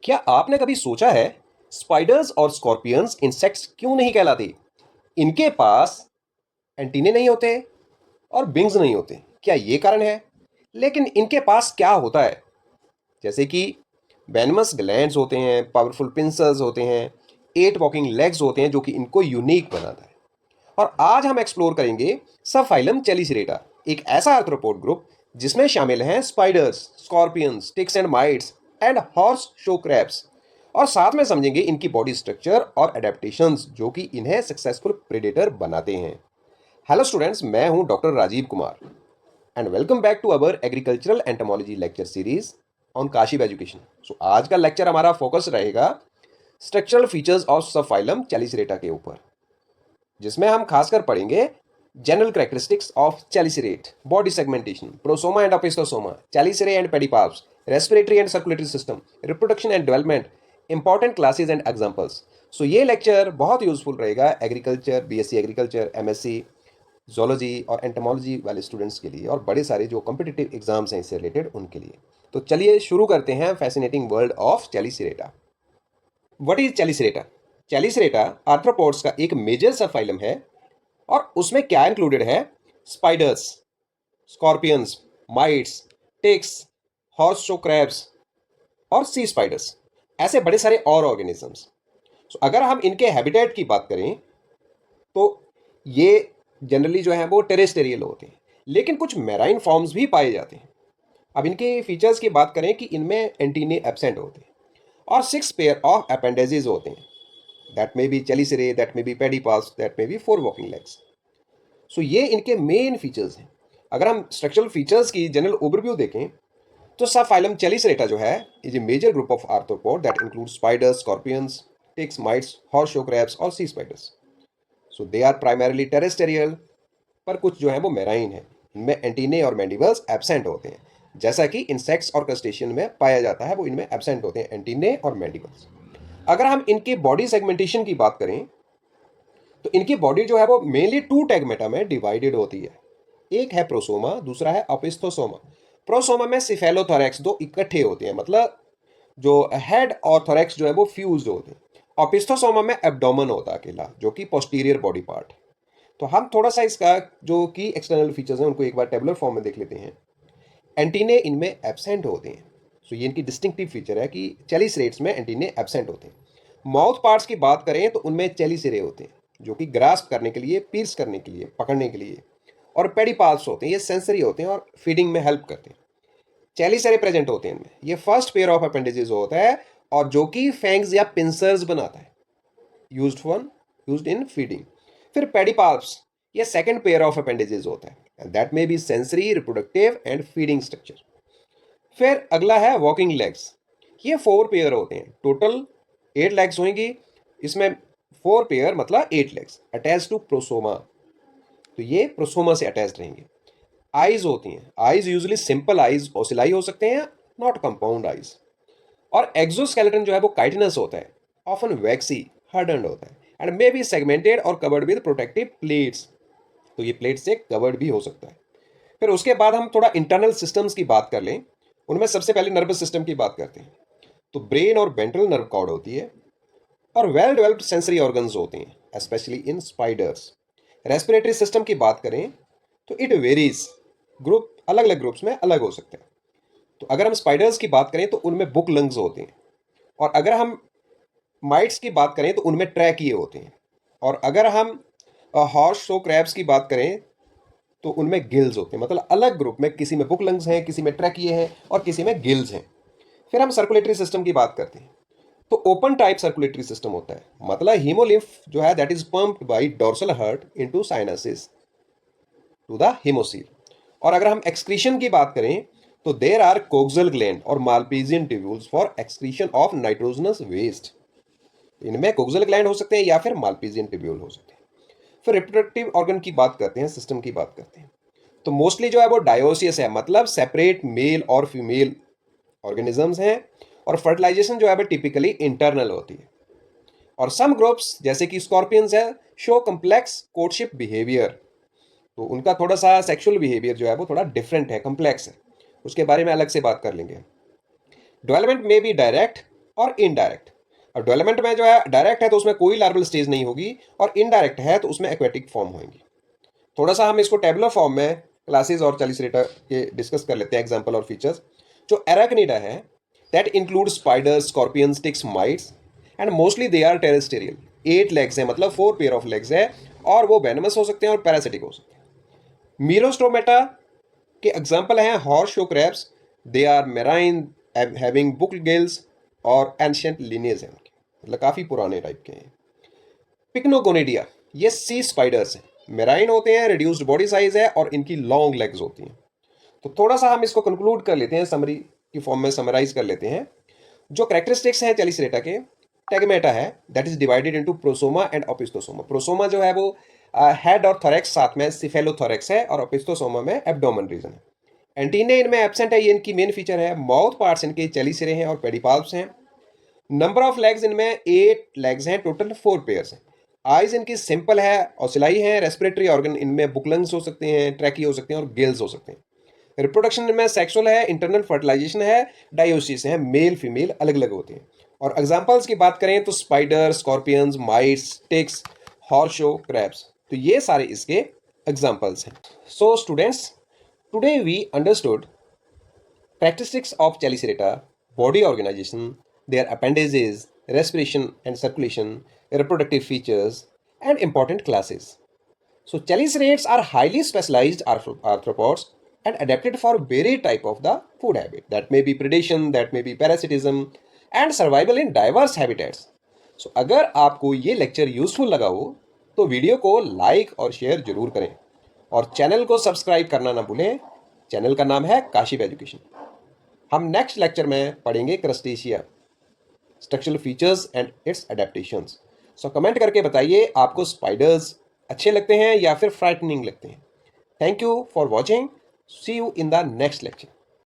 क्या आपने कभी सोचा है स्पाइडर्स और स्कॉर्पियंस इंसेक्ट्स क्यों नहीं कहलाते? इनके पास एंटीने नहीं होते और विंग्स नहीं होते। क्या ये कारण है? लेकिन इनके पास क्या होता है? जैसे कि वेनमस ग्लैंड्स होते हैं, पावरफुल पिंसर्स होते हैं, 8 वॉकिंग लेग्स होते हैं जो कि इनको यूनिक बनाता है। और आज हम एक्सप्लोर करेंगे सब फाइलम चेलिसरेटा, एक ऐसा आर्थ्रोपोड ग्रुप जिसमें शामिल हैं spiders, scorpions, ticks and mites and horseshoe crabs. और साथ में समझेंगे इनकी बॉडी स्ट्रक्चर और एडेप्टेशंस जो कि इन्हें सक्सेसफुल प्रेडेटर बनाते हैं। हेलो स्टूडेंट्स, मैं हूं doctor Rajiv Kumar and welcome back to our agricultural entomology lecture series on काशिप एजुकेशन। सो आज का लेक्चर हमारा फोकस रहेगा structural features of subphylum Chelicerata के ऊपर, जिसमें हम खासकर पढ़ेंगे general characteristics of chelicerate, body segmentation, prosoma and opisthosoma, chelicerae and pedipalps, respiratory and circulatory system, reproduction and development, important classes and examples. So ये lecture बहुत useful रहेगा agriculture, BSc agriculture, MSc zoology और entomology वाले students के लिए और बड़े सारे जो कॉम्पिटिटिव एग्जाम्स हैं इससे रिलेटेड उनके लिए। तो चलिए शुरू करते हैं fascinating world of Chelicerata. What is Chelicerata? Chelicerata arthropods का एक मेजर सब फाइलम है और उसमें क्या इंक्लूडेड है? Spiders, scorpions, mites, ticks, horseshoe crabs और सी स्पाइडर्स, ऐसे बड़े सारे और ऑर्गेनिजम्स। अगर हम इनके हैबिटेट की बात करें तो ये जनरली जो है वो टेरेस्टेरियल होते हैं, लेकिन कुछ मैराइन फॉर्म्स भी पाए जाते हैं। अब इनके फीचर्स की बात करें कि इनमें एंटीने एब्सेंट होते हैं और 6 पेयर ऑफ अपेंडेजेस होते हैं। That may be chelicerae, that may be pedipalps, that may be 4 walking legs. So ये इनके मेन फीचर्स हैं। अगर हम स्ट्रक्चरल फीचर्स की जनरल ओवरव्यू देखें तो सब फाइलम चेलिसरेटा जो है is a major group of arthropod that include spiders, scorpions, ticks, mites, horseshoe crabs और sea spiders. So they are primarily terrestrial, पर कुछ जो है वो मेराइन है। इनमें एंटीने और मैंडिबल्स एब्सेंट होते हैं, जैसा कि इंसेक्ट्स और क्रस्टेशियन में पाया जाता है, वो इनमें एब्सेंट होते हैं एंटीने और मैंडिबल्स। अगर हम इनके बॉडी सेगमेंटेशन की बात करें तो इनकी बॉडी जो है वो मेनली 2 टैगमेटा में डिवाइडेड होती है। एक है प्रोसोमा, दूसरा है अपिस्थोसोमा। प्रोसोमा में सिफेलोथोरैक्स दो इकट्ठे होते हैं, मतलब जो हेड और थोरैक्स जो है वो फ्यूज्ड होते हैं। अपिस्थोसोमा में एब्डोमेन होता है अकेला, जो कि पोस्टीरियर बॉडी पार्ट है। तो हम थोड़ा सा इसका जो कि एक्सटर्नल फीचर्स हैं उनको एक बार टेबुलर फॉर्म में देख लेते हैं। एंटीने इनमें एब्सेंट होते हैं। सो ये इनकी डिस्टिंक्टिव फीचर है कि चेलिसरेट्स में एंटीने एब्सेंट होते हैं। माउथ पार्ट्स की बात करें तो उनमें चेलिसरे होते हैं, जो कि ग्रास्प करने के लिए, पीर्स करने के लिए, पकड़ने के लिए। और पेडिपाल्प्स होते हैं, ये सेंसरी होते हैं और फीडिंग में हेल्प करते हैं। चेलिसरे प्रेजेंट होते हैं इनमें। ये फर्स्ट पेयर ऑफ अपेंडेजेस होता है और जो कि फैंग्स या पिंसर्स बनाता है, यूज्ड इन फीडिंग। फिर पेडिपाल्प्स, ये सेकंड पेयर ऑफ अपेंडेजेस होता है and that may B sensory, reproductive and feeding structure. फिर अगला है वॉकिंग लेग्स। ये 4 पेयर होते हैं, टोटल 8 लेग्स होंगी। इसमें 4 पेयर मतलब 8 लेग्स अटैच टू प्रोसोमा, तो ये प्रोसोमा से अटैच रहेंगे। आईज होती हैं, आईज यूजुअली सिंपल आईज ओसिलाई हो सकते हैं, नॉट कंपाउंड आईज। और एक्सोस्केलेटन जो है वो काइटिनस होता है, ऑफन वैक्सी, हार्डन्ड होता है एंड मे बी सेगमेंटेड और कवर्ड विद प्रोटेक्टिव प्लेट्स, तो ये प्लेट से कवर्ड भी हो सकता है। फिर उसके बाद हम थोड़ा इंटरनल सिस्टम्स की बात कर लें। उनमें सबसे पहले नर्वस सिस्टम की बात करते हैं। तो ब्रेन और वेंट्रल नर्व कॉर्ड होती है और वेल डेवलप्ड सेंसरी ऑर्गन्स होते हैं, specially in spiders. Respiratory system की बात करें तो इट वेरीज, ग्रुप अलग अलग ग्रुप्स में अलग हो सकते हैं। तो अगर हम स्पाइडर्स की बात करें तो उनमें बुक लंग्स होते हैं, और अगर हम माइट्स की बात करें तो उनमें ट्रैकिए होते हैं, और अगर हम हॉर्स शो क्रैब्स की बात करें तो उनमें गिल्स होते हैं। मतलब अलग ग्रुप में किसी में बुक लंग्स हैं, किसी में ट्रैकिए हैं और किसी में गिल्स हैं। फिर हम सर्कुलेटरी सिस्टम की बात करते हैं तो ओपन टाइप सर्कुलेटरी सिस्टम होता है, मतलब हीमोलिम्फ जो है that is pumped by dorsal heart into sinuses to the haemocoel. और अगर हम एक्सक्रीशन की बात करें तो देर आर कोक्सल ग्लैंड और Malpighian tubules for excretion of nitrogenous waste. इनमें कोक्सल ग्लैंड हो सकते हैं या फिर मालपीजियन ट्यूब्यूल हो सकते हैं। फिर रिप्रोडक्टिव ऑर्गन की बात करते हैं, सिस्टम की बात करते हैं, तो मोस्टली जो है वो डायोसियस है, मतलब सेपरेट मेल और फीमेल ऑर्गेनिजम्स हैं। और फर्टिलाइजेशन जो है वो टिपिकली इंटरनल होती है। और सम ग्रुप्स जैसे कि स्कॉर्पियंस है शो कम्प्लेक्स कोर्टशिप बिहेवियर, तो उनका थोड़ा सा सेक्सुअल बिहेवियर जो है वो थोड़ा डिफरेंट है, कम्प्लेक्स है, उसके बारे में अलग से बात कर लेंगे। डेवलपमेंट में भी डायरेक्ट और इनडायरेक्ट। अब डेवलपमेंट में जो है डायरेक्ट है तो उसमें कोई लार्वल स्टेज नहीं होगी, और इनडायरेक्ट है तो उसमें एक्वेटिक फॉर्म होंगी। थोड़ा सा हम इसको टेबुलर फॉर्म में क्लासेस और चैलिसरेटा के डिस्कस कर लेते हैं, एग्जाम्पल और फीचर्स। जो एराकनीडा है that include spiders, scorpions, ticks, mites and mostly they are terrestrial. 8 legs है, मतलब 4 पेयर ऑफ लेग्स है, और वो वेनमस हो सकते हैं और पैरासिटिक हो सकते हैं। मीरोस्टोमेटा के एग्जाम्पल हैं horseshoe crabs, they are marine having book gills और एंशियंट लिनियज हैं उनके, मतलब काफ़ी पुराने टाइप के हैं। पिक्नोगोनिडिया, ये सी स्पाइडर्स हैं, मेराइन होते हैं, रिड्यूस्ड बॉडी साइज है और इनकी लॉन्ग लेग्स होती हैं। तो थोड़ा सा हम इसको कंक्लूड कर लेते हैं, समरी की फॉर्म में समराइज कर लेते हैं। जो कैरेक्टरिस्टिक्स हैं चैलिसरेटा के, टैगमेटा है that is divided into prosoma and opisthosoma. Prosoma जो है वो हेड और थोरेक्स, साथ में सिफेलोथोरेक्स है, और ओपिस्थोसोमा में एब्डोमेन रीजन है। एंटीने इनमें एब्सेंट है, ये इनकी मेन फीचर है। माउथ पार्ट्स इनके चैलिसरे हैं और पेडिपाल्प्स हैं। नंबर ऑफ लेग्स इनमें 8 लेग्स हैं, टोटल 4 पेयर्स हैं। आइज इनकी सिंपल है और सिलाई है। रेस्पिरेटरी ऑर्गन इनमें बुकलंग्स हो सकते हैं, ट्रैकी हो सकते हैं और गिल्स हो सकते हैं। रिप्रोडक्शन इनमें सेक्सुअल है, इंटरनल फर्टिलाइजेशन है, डायोसिस है, मेल फीमेल अलग अलग होते हैं। और एग्जांपल्स की बात करें तो spider, scorpions, mites, ticks, horseshoe crabs, तो ये सारे इसके एग्जांपल्स हैं। So students, today we understood characteristics of Chelicerata, body organization, their appendages, respiration and circulation, reproductive features, and important classes. So chelicerates are highly specialized arthropods and adapted for varied type of the food habit. That may be predation, that may be parasitism, and survival in diverse habitats. So अगर आपको ये lecture useful लगा हो तो video को like और share जरूर करें, और चैनल को सब्सक्राइब करना ना भूलें। चैनल का नाम है काशिफ एजुकेशन। हम नेक्स्ट लेक्चर में पढ़ेंगे crustacea, structural features and it's adaptations. So comment करके बताइए आपको स्पाइडर्स अच्छे लगते हैं या फिर फ्राइटनिंग लगते हैं। Thank you for watching, see you in the next lecture.